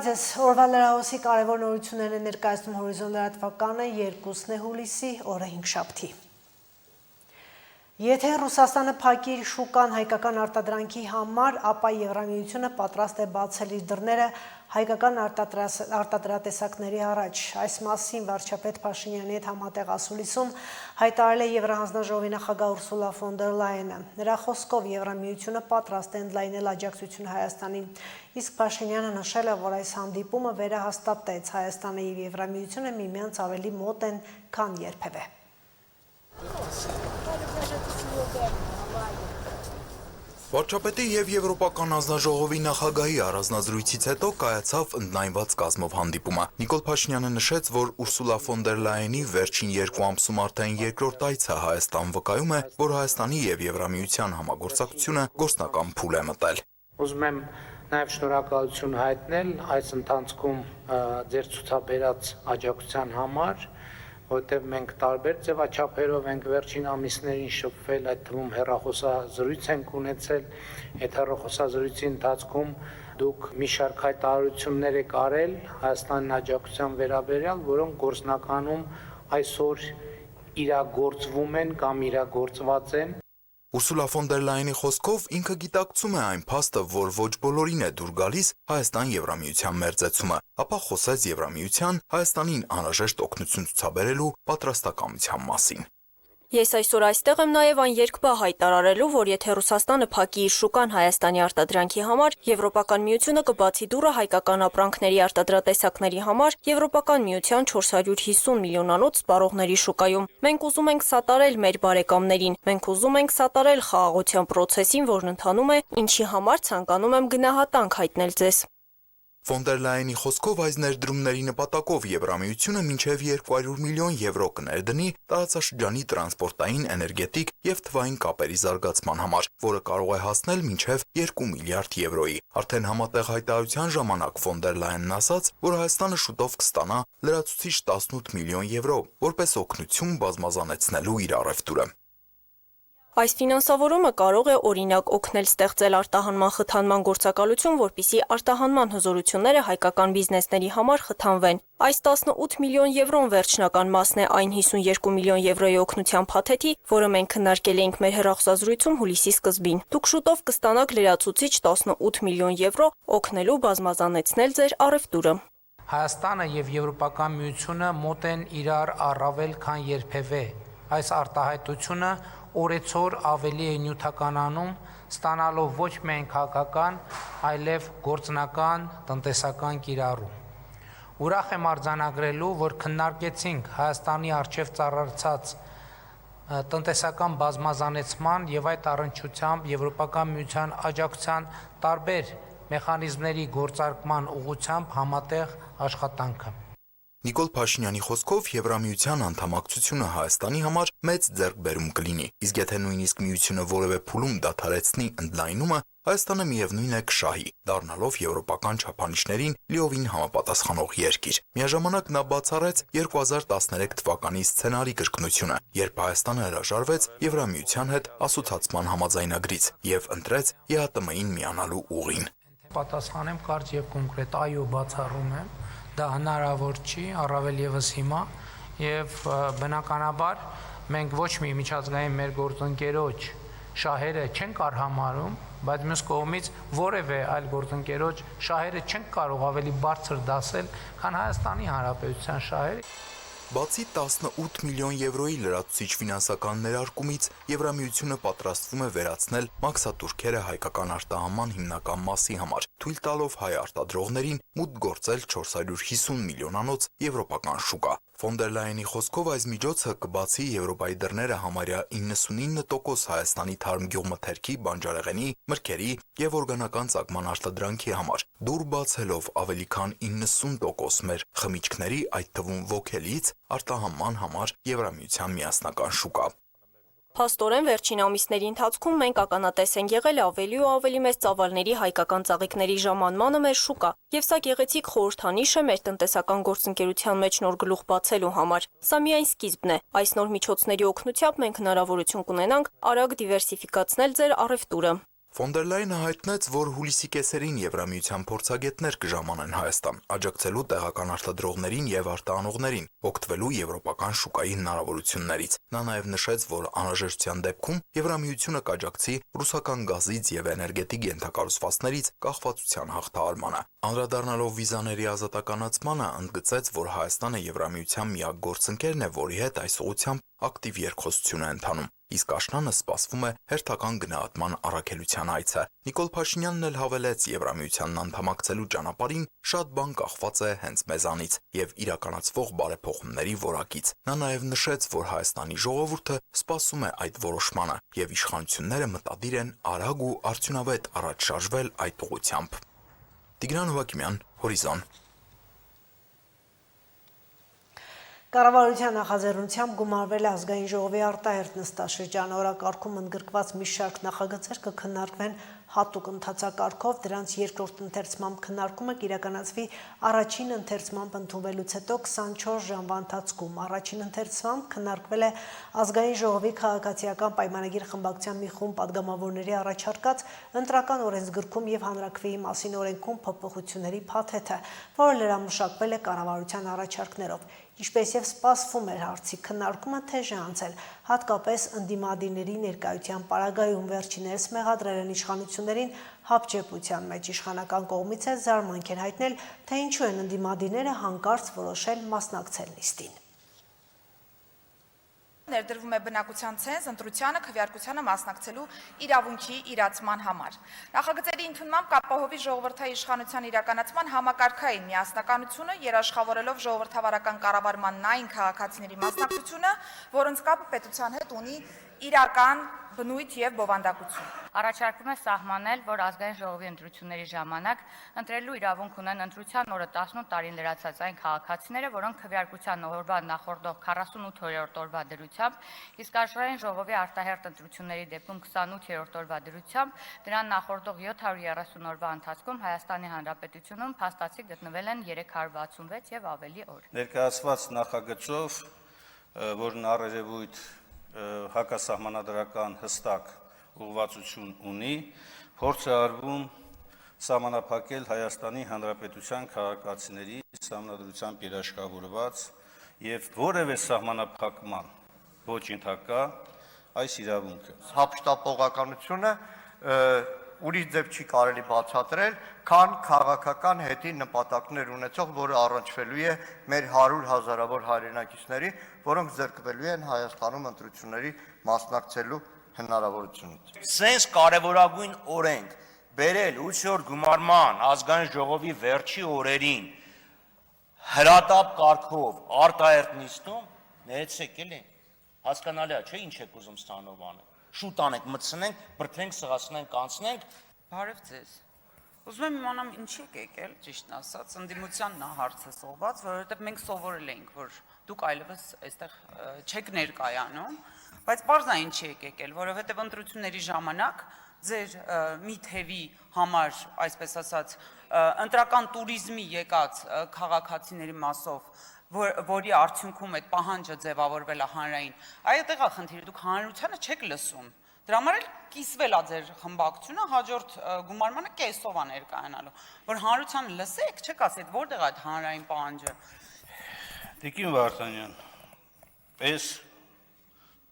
ձեզ, օրվա լրահոսի կարևոր նորություններն է ներկայացնում Հորիզոն լրատվականը 2 հուլիսի օրը 5-շաբթի։ Եթե Ռուսաստանը փակի իր շուկան հայկական արտադրանքի համար, ապա Եվրամիությունը պատրաստ է բացել իր դռները հայկական արտադրատեսակների առաջ։ Այս մասին վարչապետ Փաշինյանի հետ համատեղ ասուլիսում հայտարարել է Եվրահանձնաժողովի նախագահ Ուրսուլա ֆոն դեր Լայենը։ Նրա խոսքով Եվրամիությունը պատրաստ է ընդլայնել աջակցությունը Հայաստանին, իսկ Փաշինյանը նշել է, որ այս հանդիպումը վերահաստատեց Հայաստանը եւ Եվրամիությունը միմյանց ավելի մոտ են, քան երբևէ։ Վարչապետի և Եվրոպական հանձնաժողովի նախագահի առանձնազրույցից հետո կայացավ ընդլայնված կազմով հանդիպումը։ Նիկոլ Փաշինյանը նշեց, որ Ուրսուլա ֆոն դեր Լայենի վերջին 2 ամսում արդեն երկրորդ այցը Հայաստան վկայում է, որ Հայաստանի և Եվրամիության համագործակցությունը գործնական փուլ է մտել։ Ուզում եմ նաև շնորհակալություն հայտնել այս ընթացքում ձեր ցուցաբերած աջակցության համար, որտեղ մենք տարբեր ձևաչափերով ենք վերջին ամիսներին շփվել, այդ թվում հեռախոսազրույց ենք ունեցել, այդ հեռախոսազրույցի ընթացքում դուք մի շարք հայտարարություններ եք արել Հայաստանի աջակցության վերաբերյալ, որոնք գործնականում այսօր իրագործվում են կամ իրագործված են։ Ուրսուլա ֆոն դեր Լայենի խոսքով ինքը գիտակցում է այն փաստը, որ ոչ բոլորին է դուր գալիս Հայաստան-Եվրամիության մերձեցումը, ապա խոսեց Եվրամիության Հայաստանին անհրաժեշտ օգնություն ցուցաբերելու պատրաստակամության մասին։ Ես այսօր այստեղ եմ նաև այն երկբա հայտարարելու, որ եթե Ռուսաստանը փակի իր շուկան Հայաստանի արտադրանքի համար, Եվրոպական միությունը կբացի դուռը հայկական ապրանքների արտադրատեսակների համար Եվրոպական միության 450 միլիոնանոց սպառողների շուկայում։ Մենք ուզում ենք սատարել մեր բարեկամներին, մենք ուզում ենք սատարել խաղաղության process-ին, որն ընթանում է, ինչի համար ցանկանում եմ գնահատանք հայտնել ձեզ։ Ֆոն դեր Լայենի խոսքով այս ներդրումների նպատակով Եվրամիությունը մինչև 200 միլիոն եվրո կներդնի տարածաշրջանի տրանսպորտային, էներգետիկ և թվային կապերի զարգացման համար, որը կարող է հասնել մինչև 2 միլիարդ եվրոյի։ Արդեն համատեղ հայտարարության ժամանակ ֆոն դեր Լայենն ասաց, որ Հայաստանը շուտով կստանա լրացուցիչ 18 միլիոն եվրո, որպես օգնություն բազմազանեցնելու իր առևտուրը։ Այս ֆինանսավորումը կարող է օրինակ օգնել ստեղծել արտահանման խթանման գործակալություն, որպեսզի արտահանման հզորությունները հայկական բիզնեսների համար խթանվեն։ Այս 18 միլիոն եվրոն վերջնական մասն է այն 52 միլիոն եվրոյի օգնության փաթեթի, որը մենք քննարկել էինք մեր հեռախոսազրույցում հուլիսի սկզբին։ Դուք շուտով կստանաք լրացուցիչ 18 միլիոն եվրո օգնելու բազմազանեցնել ձեր առևտուրը։ Հայաստանը եւ Եվրոպական միությունը մոտ են իրար առավել քան երբևէ։ Այս արտահայտությունը օրեցօր ավելի է նյութականանում, ստանալով ոչ միայն քաղաքական, այլև գործնական տնտեսական կիրառում։ Ուրախ եմ արձանագրելու, որ քննարկեցինք Հայաստանի առջև ծառայցած տնտեսական բազմազանեցման եւ այդ առնչությամբ Եվրոպական միության աջակցության տարբեր մեխանիզմների գործարկման ուղղությամբ համատեղ աշխատանքը։ Նիկոլ Փաշինյանի խոսքով Եվրամիության անդամակցությունը Հայաստանի համար մեծ ձեռքբերում կլինի, իսկ եթե նույնիսկ միությունը որևէ փուլում դադարեցնի ընդլայնումը, Հայաստանը միևնույն է կշահի, դառնալով եվրոպական չափանիշներին լիովին համապատասխանող երկիր։ Միաժամանակ նա բացառեց 2013 թվականի սցենարի կրկնությունը, երբ Հայաստանը հրաժարվեց Եվրամիության հետ ասոցացման համաձայնագրից եւ ընտրեց ԵԱՏՄ-ին միանալու ուղին։ Պատասխանեմ կարճ եւ կոնկրետ, այո, բացառում եմ։ Դա հնարավոր չի, առավել եւս հիմա, եւ բնականաբար մենք ոչ մի միջազգային մեր գործընկերոջ շահերը չենք արհամարում, բայց մյուս կողմից որևէ այլ գործընկերոջ շահերը չենք կարող ավելի բարձր դասել, քան Հայաստանի Հանրապետության շահերը։ Բացի 18 միլիոն եվրոյի լրացուցիչ ֆինանսական ներարկումից, Եվրամիությունը պատրաստվում է վերացնել մաքսատուրքերը հայկական արտահանման հիմնական մասի համար, թույլ տալով հայ արտադրողներին մուտք գործել 450 միլիոնանոց եվրոպական շուկա։ Ֆոն դեր Լայենի խոսքով այս միջոցը կբացի Եվրոպայի դռները համարյա 99% Հայաստանի թարմ գյուղմթերքի, բանջարեղենի, մրգերի և օրգանական ծագման արտադրանքի համար, դուռ բացելով ավելի քան 90% մեր խմիչքների, այդ թվում ոգելից, արտահանման համար Եվրամիության միասնական շուկա։ Փաստորեն վերջին ամիսների ընթացքում մենք ականատես ենք եղել ավելի ու ավելի մեծ ծավալների հայկական ծաղիկների ժամանմանը մեր շուկա, եւ սա գեղեցիկ խորհրդանիշ է մեր տնտեսական գործընկերության մեջ նոր գլուխ բացելու համար։ Սա միայն սկիզբն է։ Այս նոր միջոցների օգնությամբ մենք հնարավորություն կունենանք արագ դիվերսիֆիկացնել ձեր առևտուրը։ Ֆոն դեր Լայենը հայտնեց, որ հուլիսի կեսերին Եվրամիության փորձագետներ կժամանեն Հայաստան, աջակցելու տեղական արտադրողներին եւ արտահանողներին, օգտվելու եվրոպական շուկայի հնարավորություններից։ Նա նաեւ նշեց, որ անհրաժեշտության դեպքում Եվրամիությունը կաջակցի ռուսական գազից եւ էներգետիկ ենթակառուցվածքներից կախվածության հաղթահարմանը։ Անդրադառնալով վիզաների ազատականացմանը, ընդգծեց, որ Հայաստանը Եվրամիության միակ գործընկերն է, որի հետ այս ուղղությամբ ակտիվ երկխոսություն է ընթանում։ Իսկ աշնանը սպասվում է հերթական գնահատման առաքելության այցը։ Նիկոլ Փաշինյանն էլ հավելեց, Եվրամիությանն անդամակցելու ճանապարհին շատ բան կախված է հենց մեզանից եւ իրականացվող բարեփոխումների որակից։ Նա նաեւ նշեց, որ Հայաստանի ժողովուրդը սպասում է այդ որոշմանը եւ իշխանությունները մտադիր են արագ ու արդյունավետ առաջ շարժվել այդ ուղղությամբ։ Տիգրան Հովակիմյան, Հորիզոն։ Կառավարության նախաձեռնությամբ գումարվել է ազգային ժողովի արտահերթ նստաշրջան օրակարգում ընդգրկված մի շարք նախագծեր կքննարկվեն հատուկ ընթացակարգով, դրանց երկրորդ ընթերցմամբ քննարկումը կիրականացվի առաջին ընթերցմամբ ընդունվելուց հետո 24 ժամվա ընթացքում։ Առաջին ընթերցմամբ քննարկվել է ազգային ժողովի քաղաքացիական պայմանագիր խմբակցության մի խումբ падգամավորների առաջարկած ընտրական օրենսգրքում եւ հանրաքվեի մասին օրենքում փոփոխությունների փաթեթը, որը լրամշակվել է կառավարության առաջարկներով։ Ինչպես եւ սպասվում էր, հարցի քննարկումը թեժ է անցել, հատկապես ընդդիմադիրների ներկայության պարագայում վերջիներս մեղադրել են իշխանություններին հապճեպության մեջ։ Իշխանական կողմից է զարմանք են հայտնել, թե ինչու են ընդդիմադիրները հանկարծ որոշել մասնակցել նիստին։ Ներդրվում է բնակության ցենզ ընտրությանը քվեարկությանը մասնակցելու իրավունքի իրացման համար։ Նախագծերի ընդունմամբ կապահովի ժողովրդային իշխանության իրականացման համակարգային միասնականությունը, երաշխավորելով ժողովրդավարական կառավարմանն այն քաղաքացիների մասնակցությունը, որոնց կապը պետության հետ ունի իրական բնույթ եւ բովանդակություն։ Առաջարկվում է սահմանել, որ ազգային ժողովի ընտրությունների ժամանակ ընտրելու իրավունք ունեն ընտրության օրը 18 տարին լրացած այն քաղաքացիները, որոնք քվեարկության օրվա նախորդող 48-րդ օրվա դրությամբ, իսկ ազգային ժողովի արտահերթ ընտրությունների դեպքում 28-րդ օրվա դրությամբ, դրան նախորդող 730 օրվա ընթացքում Հայաստանի Հանրապետությունում փաստացի գտնվել են 366 եւ ավելի օր։ Ներկայացված նախագծով, որն առերևույթ հակասահմանադրական հստակ ուղղվածություն ունի, փորձ է արվում սահմանափակել Հայաստանի Հանրապետության քաղաքացիների սահմանադրությամբ երաշխավորված եւ որևէ սահմանափակման ոչ ընդհակա այս իրավունքը։ Հապշտապողականությունը ուրիշ ձև չի կարելի բացատրել, քան քաղաքական հետի նպատակներ ունեցող, որը առնչվելու է մեր 100,000-ավոր հայրենակիցների, որոնք զրկվելու են Հայաստանում ընտրությունների մասնակցելու հնարավորությունից։ Սենց կարևորագույն օրենք բերել 8-րդ գումարման ազգային ժողովի վերջի օրերին հրատապ կարգով արտահերթ նիստում ներեցեք էլի, հասկանալի է, չէ՞ ինչ եք ուզում ստանով անել։ Շուտ անենք, մտցնենք, բրդենք, սղացնենք, կանցնենք։ Բարև ձեզ։ Ուզում եմ իմանամ ինչի եք եկել, ճիշտն ասած, ընդդիմությանն է հարցը սողված, որովհետև մենք սովորել ենք, որ դուք այլևս այստեղ չեք ներկայանում, բայց պարզ է ինչի եք եկել, որովհետև ընտրությունների ժամանակ ձեր մի թևի համար, այսպես ասած, ընտրական туриզմի եկած քաղաքացիների մասով որի արդյունքում այդ պահանջը ձևավորվել է հանրային, այդտեղ է խնդիրը, դուք հանրությանը չեք լսում, դրա համար էլ կիսվել է ձեր խմբակցությունը, հաջորդ գումարմանը կեսով է ներկայանալու, որ հանրությանը լսեք, չեք ասի, որտեղ է այդ հանրային պահանջը։ Տիկին Վարդանյան, այս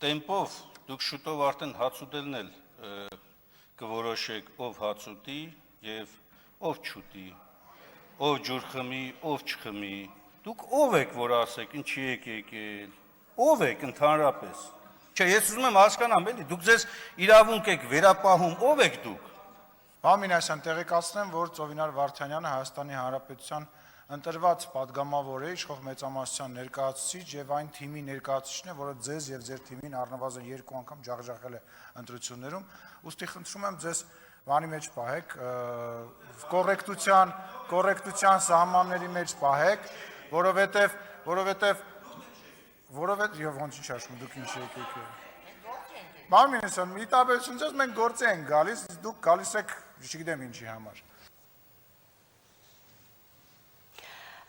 տեմպով դուք շուտով արդեն հացուտելն էլ կորոշեք, ով հացուտի եւ ով չուտի, ով ջուր խմի, ով չխմի։ Դուք ով եք, որ ասեք, ինչի եք եկել, ով եք ընդհանրապես։ Չէ, ես ուզում եմ հասկանամ, էլի, դուք ձեզ իրավունք եք վերապահում, ով եք դուք։ Պարոն Մինասյան, տեղեկացնեմ, որ Ծովինար Վարդանյանը Հայաստանի Հանրապետության ընտրված падգամավոր է, իշխող մեծամասնության ներկայացուցիչ եւ այն թիմի ներկայացուցիչն է, որը ձեզ եւ ձեր թիմին առնվազն 2 անգամ ջախջախել է ընտրություններում։ Ուստի խնդրում եմ ձեզ բանի մեջ պահեք, կոռեկտության սահմանների մեջ պահեք, որովհետև եւ ոնց ինչ ասում դուք ինչ եք եկել։ Պարոն Մինասյան, մի տարբերություն ձեզ մենք գործի ենք գալիս, դուք գալիս եք, չգիտեմ ինչի համար։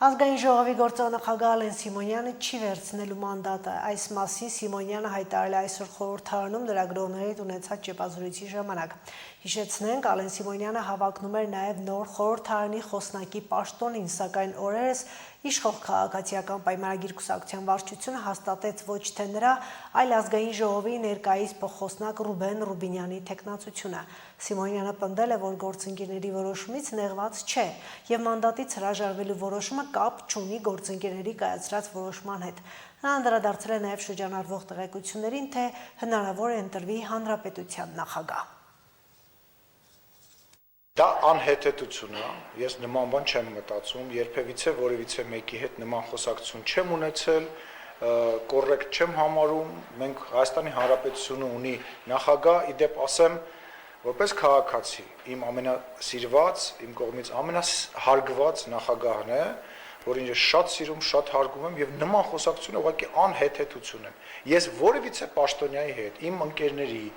Ազգային ժողովի գործնախագահ Ալեն Սիմոնյանը չի վերցնելու մանդատը։ Այս մասին Սիմոնյանը հայտարարել է այսօր խորհրդարանում լրագրողների հետ ունեցած ճեպազրույցի ժամանակ։ Հիշեցնենք, Ալեն Սիմոնյանը հավակնում էր նաև նոր խորհրդարանի խոսնակի պաշտոնին, սակայն օրերս իշխող քաղաքացիական պայմանագիր կուսակցության վարչությունը հաստատեց ոչ թե նրա, այլ ազգային ժողովի ներկայիս փոխխոսնակ Ռուբեն Ռուբինյանի թեկնածությունը։ Սիմոնյանը պնդել է, որ գործընկերների որոշումից նեղված չէ եւ մանդատից հրաժարվելու որոշումը կապ չունի գործընկերների կայացրած որոշման հետ։ Նա անդրադարձել է նաև շրջանառվող տեղեկություններին, թե հնարավոր է ընտրվի հանրապետության նախագահ։ Դա անհեթեթություն է, ես նման բան չեմ մտածում, երբևիցե որևիցե մեկի հետ նման խոսակցություն չեմ ունեցել, կոռեկտ չեմ համարում, մենք Հայաստանի Հանրապետությունը ունի նախագահ, իդեպ ասեմ, որպես քաղաքացի, իմ ամենասիրված, իմ կողմից ամենահարգված նախագահն է, որին ես շատ սիրում, շատ հարգում եմ եւ նման խոսակցությունը ուղղակի անհեթեթություն է։ Ես որևիցե պաշտոնյայի հետ, իմ ընկերների,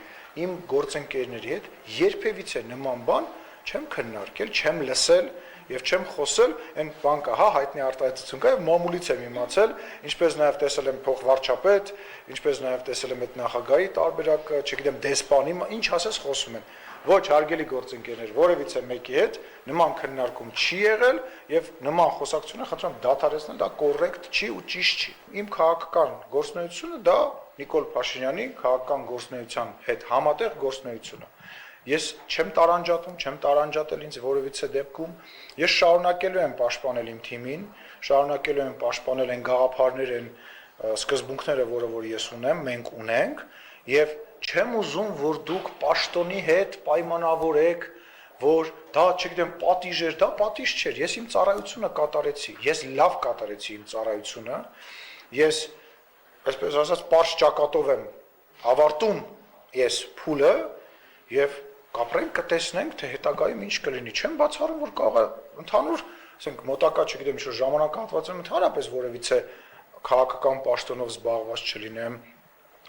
իմ գործընկերների հետ երբևիցե նման բան չեմ քննարկել, չեմ լսել եւ չեմ խոսել, այն բան կա, հա, հայտնի արտահայտություն կա եւ մամուլից եմ իմացել, ինչպես նաեւ տեսել եմ փոխվարչապետ, ինչպես նաեւ տեսել եմ այդ նախագահի տարբերակը, չգիտեմ, դեսպանի, ինչ ասես խոսում են։ Ոչ, հարգելի գործընկերներ, որևիցե մեկի հետ նման քննարկում չի եղել եւ նման խոսակցությունը խնդրում դադարեցնել, դա կոռեկտ չի ու ճիշտ չի։ Իմ քաղաքական գործունեությունը դա Նիկոլ Փաշինյանի քաղաքական գործունեության հետ համատեղ գործունեություն է։ Ես չեմ տարանջատում, չեմ տարանջատել ինձ որևիցե դեպքում։ Ես շարունակելու եմ պաշտպանել իմ թիմին, շարունակելու եմ պաշտպանել այն գաղափարներ, այն սկզբունքները, որ ես ունեմ, մենք ունենք, եւ չեմ ուզում, որ դուք պաշտոնի հետ պայմանավորեք, որ դա, չգիտեմ, պատիժ էր, դա պատիժ չէր։ Ես իմ ծառայությունը կատարեցի, ես լավ կատարեցի իմ ծառայությունը, ես, այսպես ասած, պարզ ճակատով եմ ավարտում ես փուլը եւ կապրենք, կտեսնենք, թե հետագայում ինչ կլինի։ Չեմ բացառում, որ կարող է ընդհանուր, ասենք, մոտակա, չգիտեմ, ինչ-որ ժամանակահատվածում ընդհանրապես որևիցե քաղաքական պաշտոնով զբաղված չլինեմ,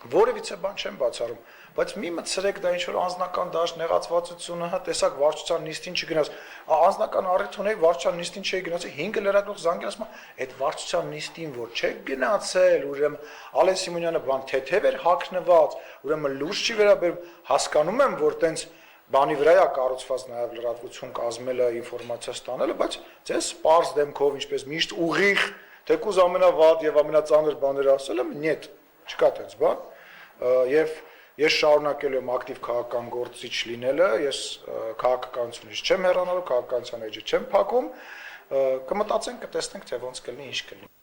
որևիցե բան չեմ բացառում, բայց մի մտցրեք դա ինչ-որ անձնական դաշտ նեղացվածությունը, հա, տեսակ վարչության նիստին չգնաց, անձնական առիթ ունեի, վարչության նիստին չէի գնացի, 5 լրագրող զանգել, ասում այդ վարչության նիստին, որ չեք գնացել, ուրեմն Ալեն Սիմոնյանը բան թեթև էր հագնված, ուրեմն լուրջ չի վերաբերում, հասկանում եմ, որ տենց բանի վրա է կառուցված նաև լրատվություն կազմելը, ինֆորմացիա ստանելը, բայց ձեզ պարզ դեմքով, ինչպես միշտ ուղիղ, թեկուզ ամենավատ եւ ամենածանր բաները ասել եմ, նետ, չկա տենց բան, եւ ես շարունակելու եմ ակտիվ քաղաքական գործիչ լինելը, ես քաղաքականությունից չեմ հեռանալու, քաղաքականության էջը չեմ փակում, կմտածենք, կտեսնենք, թե ոնց կլինի, ինչ կլինի։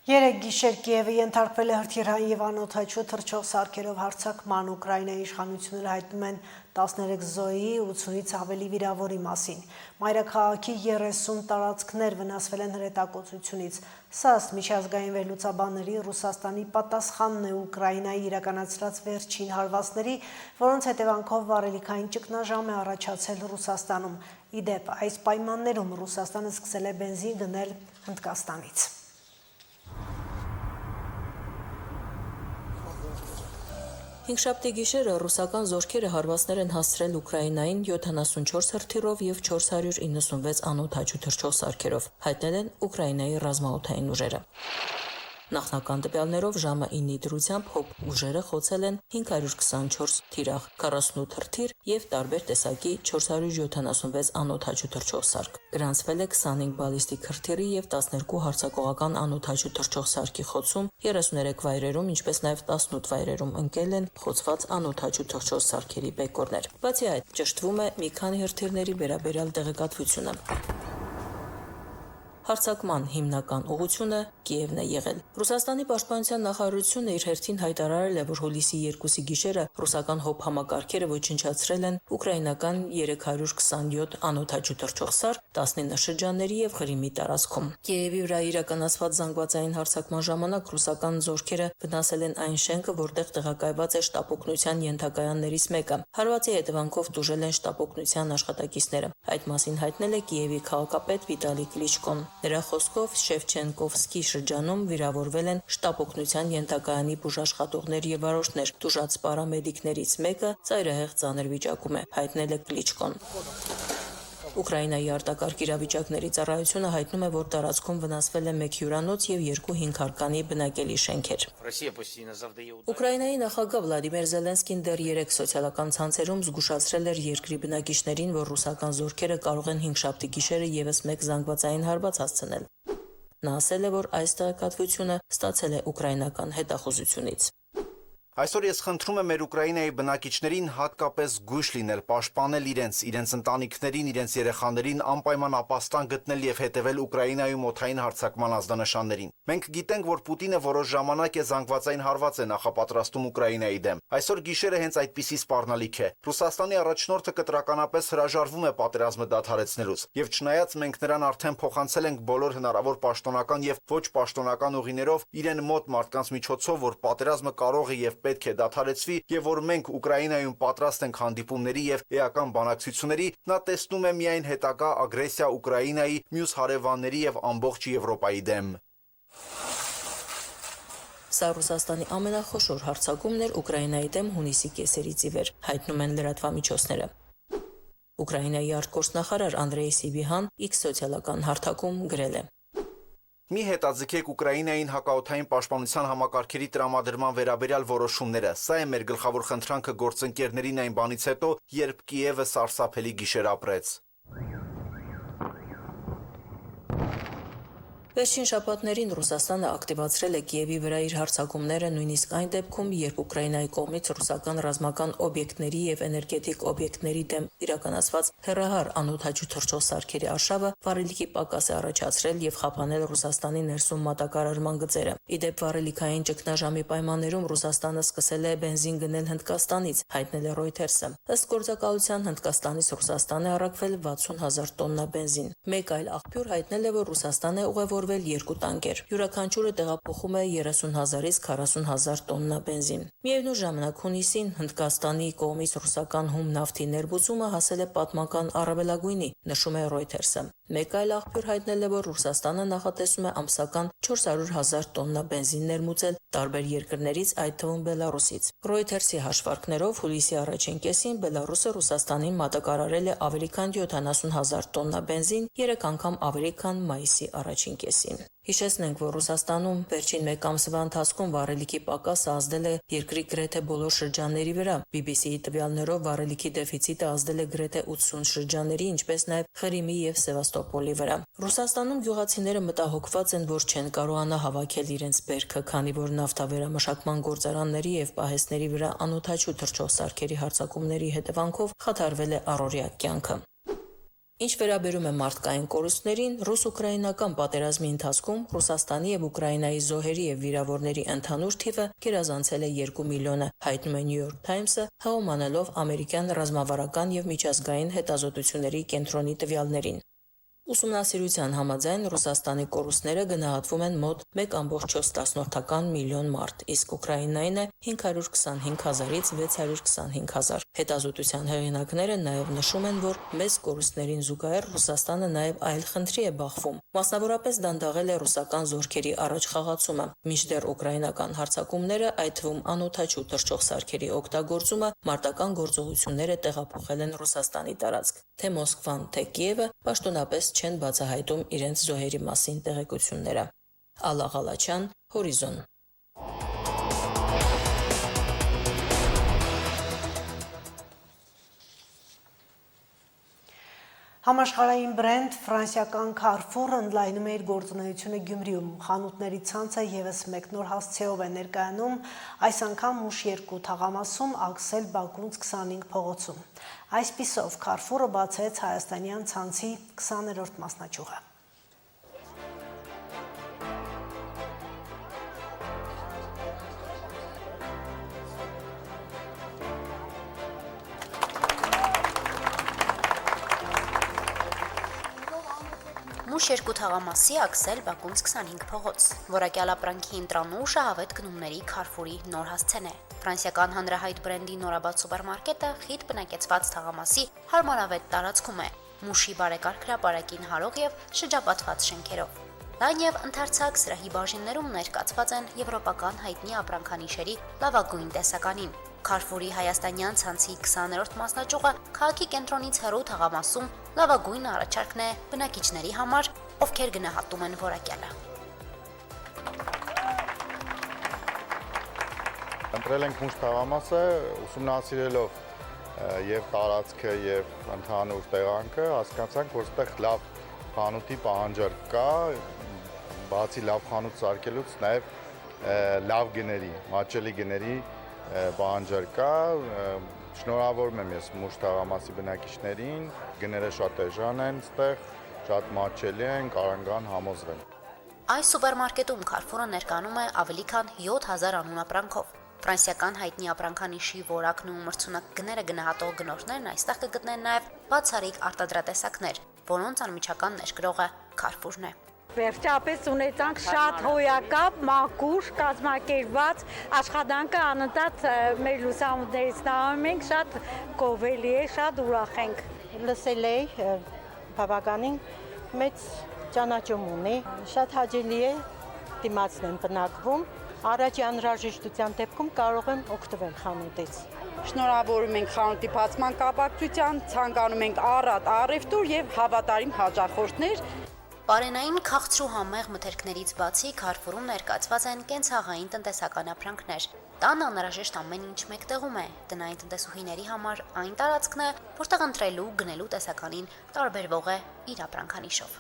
Երեկ գիշեր Կիևը ենթարկվել է հրթիռային եւ անօդաչու թռչող սարքերով հարձակման, Ուկրաինայի իշխանությունները հայտնում են 13 զոհի, 80-ից ավելի վիրավորի մասին։ Մայրաքաղաքի 30 տարածքներ վնասվել են հրետակոծությունից։ Սա ըստ միջազգային վերլուծաբանների Ռուսաստանի պատասխանն է Ուկրաինայի իրականացրած վերջին հարվածների, որոնց հետևանքով վառելիքային ճգնաժամ է առաջացել Ռուսաստանում։ Իդեպ, այս պայմաններում Ռուսաստանը սկսել է բենզին գնել Հնդկաստանից։ Հինգշաբթի գիշերը ռուսական զորքերը հարվածներ են հասցրել Ուկրաինային 74 հրթիռով եւ 496 անօդաչու թռչող սարքերով, հայտնել են Ուկրաինայի ռազմաօդային ուժերը։ Նախնական տվյալներով ժամը 9-ի դրությամբ հոբ ուժերը խոցել են 524 թիրախ, 48 հրթիռ եւ տարբեր տեսակի 476 անօդաչու թռչող սարք։ Գրանցվել է 25 բալիստիկ հրթիռի եւ 12 հարձակողական անօդաչու թռչող սարքի խոցում, 33 վայրերում, ինչպես նաեւ 18 վայրերում ընկել են խոցված անօդաչու թռչող սարքերի բեկորներ։ Բացի այդ, ճշտվում է մի քանի հրթիռների վերաբերյալ տեղեկատվությունը։ Հարձակման հիմնական ուղղությունը Կիևն է եղել։ Ռուսաստանի պաշտպանության նախարարությունը իր հերթին հայտարարել է, որ հուլիսի 2-ի գիշերը ռուսական հոբ համակարգերը ոչնչացրել են ուկրաինական 327 անօդաչու թռչող սարք 19 շրջանների եւ Ղրիմի տարածքում։ Կիևի վրա իրականացված զանգվածային հարձակման ժամանակ ռուսական զորքերը վնասել են այն շենքը, որտեղ տեղակայված է շտապօգնության ենթակայաններից մեկը։ Հարվածի հետևանքով տուժել են շտապօգնության աշխատակիցները։ Այդ մասին հայտնել է Կիևի քաղաքապետ Վիտալի Կլիչկոն։ Նրա խոսքով Շևչենկովսկի շրջանում վիրավորվել են շտապօգնության ենթակայանի բուժաշխատողներ եւ վարորդներ։ Տուժած պարամեդիկներից մեկը ծայրահեղ ծանր վիճակում է, հայտնել է Կլիչկոն։ Ուկրաինայի արտակարգ իրավիճակների ծառայությունը հայտնում է, որ տարածքում վնասվել է 1 հյուրանոց եւ 2 հինգհարկանի բնակելի շենքեր։ Ուկրաինայի նախագահ Վլադիմիր Զելենսկին դեռ 3 սոցիալական ցանցերում զգուշացրել էր երկրի բնակիչներին, որ ռուսական զորքերը կարող են 5-շաբթի գիշերը եւս մեկ զանգվածային հարված հասցնել։ Նա ասել է, որ այս տեղեկատվությունը ստացել է ուկրաինական հետախուզությունից։ Այսօր ես խնդրում եմ մեր Ուկրաինայի բնակիչներին հատկապես զգույշ լինել, պաշտպանել իրենց ընտանիքներին, իրենց երեխաներին, անպայման ապաստան գտնել եւ հետեւել Ուկրաինայում օդային հարձակման ազդանշաններին։ Մենք գիտենք, որ Պուտինը որոշ ժամանակ է զանգվածային հարված է նախապատրաստում Ուկրաինայի դեմ։ Այսօր գիշերը հենց այդպիսի սպառնալիք է։ Ռուսաստանի առաջնորդը կտրականապես հրաժարվում է պատերազմը դադարեցնելուց, եւ չնայած մենք նրան արդեն փոխանցել ենք բոլոր հնարավոր պաշտոնական եւ ոչ պաշտոնական ուղիներով իրեն մոտ մարդկանց միջոցով, որ պատերազմը կարող է եւ պետք է դադարեցվի եւ որ մենք Ուկրաինայում պատրաստ ենք հանդիպումների եւ էական բանակցությունների, նա տեսնում է միայն հետագա ագրեսիա Ուկրաինայի, մյուս հարևանների եւ ամբողջ Եվրոպայի դեմ։ Սա Ռուսաստանի ամենախոշոր հարձակումն էր Ուկրաինայի դեմ հունիսի կեսերից ի վեր, հայտնում են լրատվամիջոցները։ Ուկրաինայի արտգործնախարար Անդրեյ Սիբիհան X սոցիալական հարթակում գրել է. Մի հետաձգեք Ուկրաինային հակաօդային պաշտպանության համակարգերի տրամադրման վերաբերյալ որոշումները։ Սա է մեր գլխավոր խնդրանքը գործընկերներին այն բանից հետո, երբ Կիևը սարսափելի գիշեր ապրեց։ Վերջին շաբաթներին Ռուսաստանը ակտիվացրել է Կիևի վրա իր հարձակումները նույնիսկ այն դեպքում, երբ Ուկրաինայի կողմից ռուսական ռազմական օբյեկտների եւ էներգետիկ օբյեկտների դեմ իրականացված հեռահար անօդաչու թռչող սարքերի արշավը վառելիքի պակաս է առաջացրել եւ խափանել Ռուսաստանի ներսում մատակարարման գծերը։ Իդեպ վառելիքային ճգնաժամի պայմաններում Ռուսաստանը սկսել է բենզին գնել Հնդկաստանից, հայտնել է Reuters-ը։ Ըստ գործակալության Հնդկաստանից Ռուսաստան է առաքվել 60,000 տոննա բենզին։ Մեկ այլ աղբյուր հայտնել է, որ Ռուսաստան է ուղևորվել 2 տանկեր։ Յուրաքանչյուրը տեղափոխում է 30,000-ից 40,000 տոննա բենզին։ Միևնույն ժամանակ հունիսին Հնդկաստանի կողմից ռուսական հում նավթի ներմուծումը հասել է պատմական առավելագույնի, նշում է Reuters-ը։ Մեկ այլ աղբյուր հայտնել է, որ Ռուսաստանը նախատեսում է ամսական 400,000 տոննա բենզին ներմուծել տարբեր երկրներից, այդ թվում Բելարուսից։ Reuters-ի հաշվարկներով հուլիսի առաջին կեսին Բելարուսը Ռուսաստանին մատակարարել է ավելի քան 70,000 տոննա բենզին, 3 անգամ ավելի քան մայիսի առաջին կեսին։ Հիշեցնենք, որ Ռուսաստանում վերջին մեկ ամսվա ընթացքում վառելիքի պակասը ազդել է երկրի գրեթե բոլոր շրջանների վրա։ BBC-ի տվյալներով վառելիքի դեֆիցիտը ազդել է գրեթե 80 շրջանների, ինչպես նաև Ղրիմի եւ Սևաստոպոլի վրա։ Ռուսաստանում գյուղացիները մտահոգված են, որ չեն կարողանա հավաքել իրենց բերքը, քանի որ նավթավերամշակման գործարանների եւ պահեստների վրա անօդաչու թռչող սարքերի հարձակումների հետևանքով խաթարվել է առօրյա կյանքը։ Ինչ վերաբերում է մարդկային կորուստներին, ռուս-ուկրաինական պատերազմի ընթացքում Ռուսաստանի եւ Ուկրաինայի զոհերի եւ վիրավորների ընդհանուր թիվը գերազանցել է 2 միլիոնը, հայտնում է New York Times-ը, հղումանելով ամերիկյան ռազմավարական եւ միջազգային հետազոտությունների կենտրոնի տվյալներին։ Ուսումնասիրության համաձայն Ռուսաստանի կորուստները գնահատվում են մոտ 1,4 միլիոն մարդ, իսկ Ուկրաինային է 525,000-ից 625,000։ Հետազոտության հեղինակները նաև նշում են, որ մեծ կորուստներին զուգահեռ Ռուսաստանը նաև այլ խնդրի է բախվում։ Մասնավորապես դանդաղել է ռուսական զորքերի առաջխաղացումը, մինչդեռ ուկրաինական հարձակումները, այդ թվում անօդաչու թռչող սարքերի օգտագործումը, մարտական գործողությունները տեղափոխել են Ռուսաստանի տարածք։ Թե Մոսկվան, թե Կիևը պաշտոնապես չեն բացահայտում իրենց զոհերի մասին տեղեկությունները։ Ալա Ղալաչյան, Հորիզոն։ Համաշխարհային բրենդ ֆրանսիական Carrefour ընդլայնում է իր գործունեությունը Գյումրիում։ Խանութների ցանցը եւս մեկ նոր հասցեով է ներկայանում, այս անգամ Մուշ 2 թաղամասում, Աքսել Բակունց 25 փողոցում։ Այսպիսով Carrefour-ը բացեց հայաստանյան ցանցի 20-րդ մասնաճյուղը։ Մուշ 2 թաղամասի Աքսել Բակունց 25 փողոց, որակյալ ապրանքի ինտրանուշը հավետ գնումների Carrefour-ի նոր հասցեն է։ Ֆրանսիական հանրահայտ բրենդի նորաբաց սուպերմարկետը խիտ բնակեցված թաղամասի հարմարավետ տարածքում է, Մուշի բարեկարգ հրապարակին հարող եւ շրջապատված շենքերով։ Լայն եւ ընդարձակ սրահի բաժիններում ներկայացված են եվրոպական հայտնի ապրանքանիշերի լավագույն տեսականին։ Քարֆուրի հայաստանյան ցանցի 20-րդ մասնաճյուղը քաղաքի կենտրոնից հեռու թաղամասում լավագույն առաջարկն է բնակիչների համար, ովքեր գնահատում են որակյալը։ Ընտրել ենք մուշ թաղամասը, ուսումնասիրելով եւ տարածքը եւ ընդհանուր տեղանքը, հասկացանք, որ այդտեղ լավ խանութի պահանջարկ կա, բացի լավ խանութ սարքելուց նաեւ լավ գների, մատչելի գների պահանջարկ կա։ Շնորհավորում եմ ես մուշ թաղամասի բնակիչներին, գները շատ էժան են այդտեղ, շատ մատչելի են, կարան համոզվել։ Այս սուպերմարկետում Քարֆուրը ներկայանում է ավելի քան 7000 անունապրանքով։ Ֆրանսիական հայտնի ապրանքանիշի որակն ու մրցունակ գները գնահատող գնորդներն այստեղ կգտնեն նաև բացառիկ արտադրատեսակներ, որոնց անմիջական ներկրողը Քարֆուրն է։ Վերջապես ունեցանք շատ հոյակապ, մաքուր, կազմակերպված աշխատանքը անընդհատ մեր լուսամուտներից նայում ենք, շատ գովելի է, շատ ուրախ ենք։ Լսել էի բավականին մեծ ճանաչում ունի, շատ հաճելի է դիմացն են բնակվում, առաջի անհրաժեշտության դեպքում կարող եմ օգտվել խանութից։ Շնորհավորում ենք խանութի բացման կապակցությամբ, ցանկանում ենք առատ առևտուր եւ հավատարիմ հաճախորդներ։ Պարենային քաղցրու համեղ մթերքներից բացի Քարֆուրում ներկայացված են կենցաղային տնտեսական ապրանքներ։ Տան անհրաժեշտ ամեն ինչ մեկտեղում է։ Տնային տնտեսուհիների համար այն տարածքն է, որտեղ ընտրելու, գնելու տեսականին տարբերվող է իր ապրանքանիշով։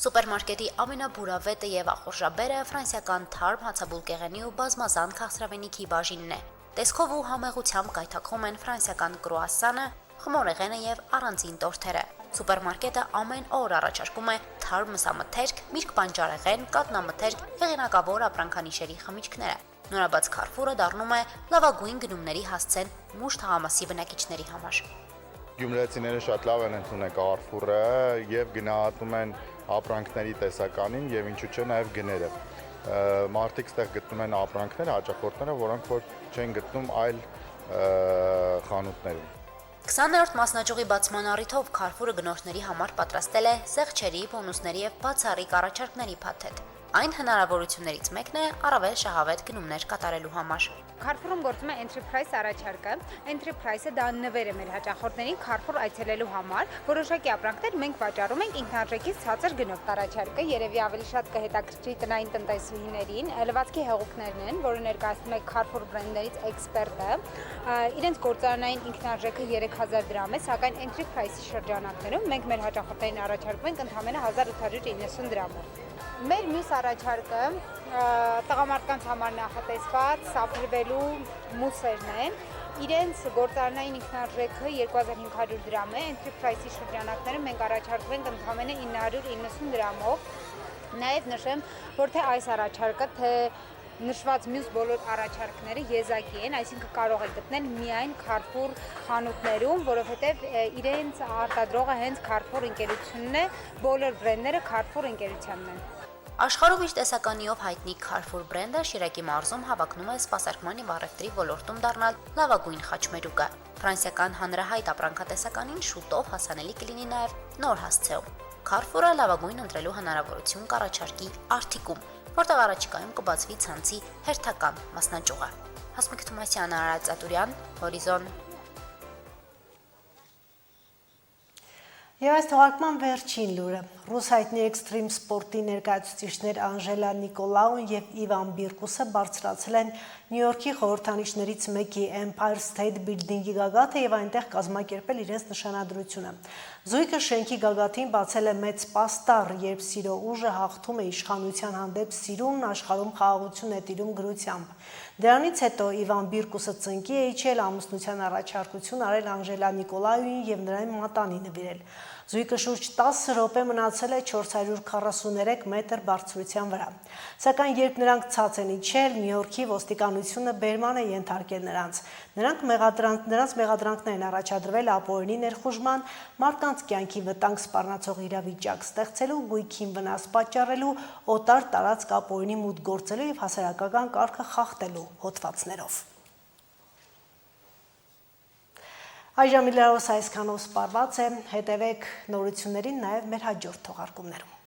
Սուպերմարկետի ամենաբուրավետը եւ ախորժաբերը ֆրանսիական թարմ հացաբուլկեղենի ու բազմազան քաղցրավենիքի բաժինն է։ Տեսքով ու համեղությամբ կայթակղում են ֆրանսիական կրուասանը, խմորեղենը եւ առանձին տորթերը։ Սուպերմարկետը ամեն օր առաջարկում է թարմ մսամթերք, միրգ բանջարեղեն, կատնամթերք, հեղինակավոր ապրանքանիշերի խմիչքները։ Նորաբաց Քարֆուրը դառնում է լավագույն գնումների հասցեն մուշ թաղամասի բնակիչների համար։ Գյումրեցիները շատ լավ են ընդունել Քարֆուրը եւ գնահատում են ապրանքների տեսականին եւ ինչու՞ չէ նաեւ գները։ Մարդիկ ստեղ գտնում են ապրանքներ, հաճախորդները, որոնք որ չեն գտնում այլ խանութներում։ 20-րդ մասնաճյուղի բացման առիթով Քարֆուրը գնորդների համար պատրաստել է զեղչերի, բոնուսների եւ բացառիկ առաջարկների փաթեթ։ Այն հնարավորություններից մեկն է առավել շահավետ գնումներ կատարելու համար։ Քարֆուրում գործում է entry price առաջարկը։ Entry price-ը դա նվեր է մեր հաճախորդներին Քարֆուր այցելելու համար։ Որոշակի ապրանքներ մենք վաճառում ենք ինքնարժեքից ցածր գնով։ Առաջարկը երևի ավելի շատ կհետաքրքրի տնային տնտեսուհիներին։ Լվացքի հեղուկներն են, որը ներկայացնում է Քարֆուր բրենդներից էքսպերտը։ Իրենց գործարանային ինքնարժեքը 3000 դրամ է, սակայն entry price-ի շրջանակներում մենք մեր հաճախորդներին առաջարկում ենք ընդամենը 1890 դրամով։ Մեր մյուս առաջարկը տղամարդկանց համար նախատեսված սափրվելու մուսերն են։ Իրենց գործարանային ինքնարժեքը 2500 դրամ է, entry price-ի շրջանակները մենք առաջարկում ենք ընդամենը 990 դրամով։ Նաև նշեմ, որ թե այս առաջարկը, թե նշված մյուս բոլոր առաջարկները եզակի են, այսինքն կարող եք գտնել միայն Քարֆուր խանութներում, որովհետև իրենց արտադրողը հենց Քարֆուր ընկերությունն է, բոլոր բրենդները Քարֆուր ընկերությանն են։ Աշխարհում իր տեսականիով հայտնի Քարֆուր բրենդը Շիրակի մարզում հավակնում է սպասարկման եւ առևտրի ոլորտում դառնալ լավագույն խաչմերուկը։ Ֆրանսիական հանրահայտ ապրանքատեսականին շուտով հասանելի կլինի նաեւ նոր հասցեում։ Քարֆուրը լավագույն ընտրելու հնարավորություն կառաջարկի Արթիկում, որտեղ առաջիկայում կբացվի ցանցի հերթական մասնաճյուղը։ Հասմիկ Թումասյան, Արարատ Ծատուրյան, Հորիզոն։ Եվ այս թողարկման վերջին լուրը։ Ռուս հայտնի էքստրիմ սպորտի ներկայացուցիչներ Անժելա Նիկոլաուն եւ Իվան Բիրկուսը բարձրացել են Նյու Յորքի խորհրդանիշներից մեկի Empire State Building-ի գագաթը եւ այնտեղ կազմակերպել իրենց նշանադրությունը։ Զույգը շենքի գագաթին բացել է մեծ պաստառ, երբ սիրո ուժը հաղթում է իշխանության հանդեպ սիրուն աշխարհում խաղաղություն է տիրում գրությամբ։ Դրանից հետո Իվան Բիրկուսը ծնկի է իջել, ամուսնության առաջարկություն արել Անժելա Նիկոլայուին եւ նրան մատանի նվիրել։ Զույգը շուրջ 10 րոպե մնացել է 443 մետր բարձրության վրա։ Սակայն երբ նրանք ցած են իջել, Նյու Յորքի ոստիկանությունը բերման է ենթարկել նրանց։ Նրանց մեղադրանքներն առաջադրվել ապօրինի ներխուժման, մարդկանց կյանքի վտանգ սպառնացող իրավիճակ ստեղծելու, գույքին վնաս պատճառելու, օտար տարածք ապօրինի մուտք գործելու եւ հասարակական կարգը խախտելու հոդվածներով։ Այժմ լրահոսը այսքանով սպառված է, հետևեք նորություններին նաև մեր հաջորդ թողարկումներում։